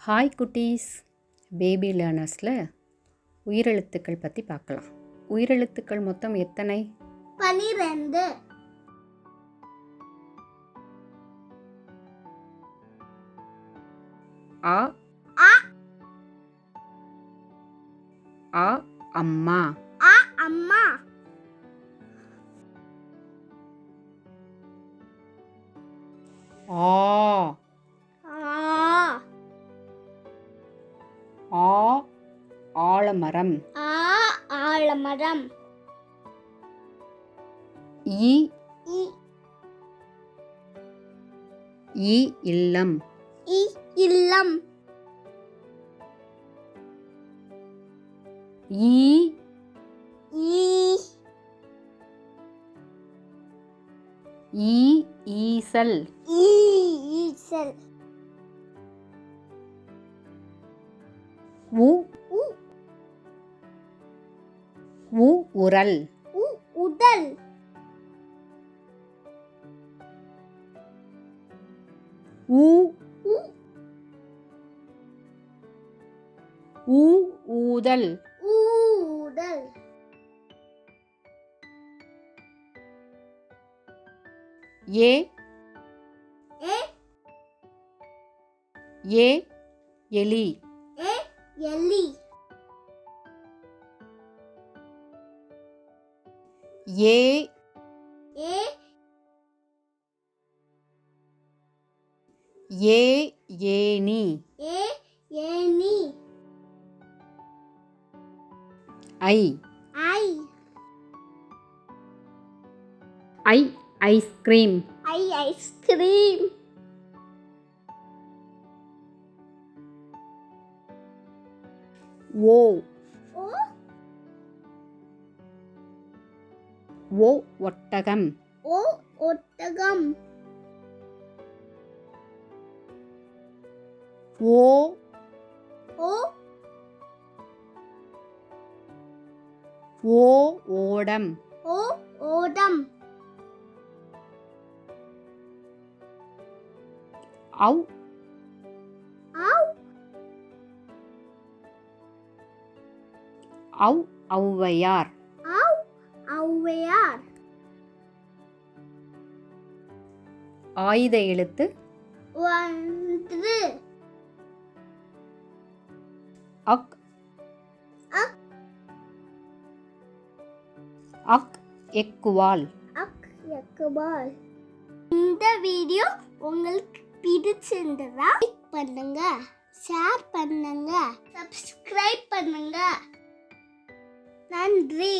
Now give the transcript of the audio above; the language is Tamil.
ஹாய் குட்டீஸ், பேபி லேர்னர்ஸில் உயிரெழுத்துக்கள் பற்றி பார்க்கலாம். உயிரெழுத்துக்கள் மொத்தம் எத்தனை? 12. ஆ ஆ அம்மா. ஆ அம்மா. ஆ ஆ ஆ ஆலமரம். ஆ ஆலமரம். ஈ இ ஈ இல்லம். இ இல்லம். ஈ ஈ ஈ ஈசல். ஈ ஈசல். உ உ உ உரல். உ உடல். ஊ உ ஊ ஊதல். ஊடல். ஏ ஏ ஏ எலி. ஏ எலி. ஏ ஏ ஏ ஏனி. ஏ ஏனி. ஐ ஐ ஐ ஐஸ்கிரீம். ஐ ஐஸ்கிரீம். ஓ ஓ ஓ ஒட்டகம். ஓ ஒட்டகம். ஓ ஓ ஓ ஓடம். ஓ ஓடம். ஔ ஆவ் ஔ ஔவையார். ஆவ் ஔவையார். ஆயுத எழுத்து. ஒன்று. அக் அக் அக் எக்குவால். அக் எக்குபால். இந்த வீடியோ உங்களுக்கு பிடிச்சிருந்ததா லைக் பண்ணுங்க, ஷேர் பண்ணுங்க, சப்ஸ்கிரைப் பண்ணுங்க. நன்றி.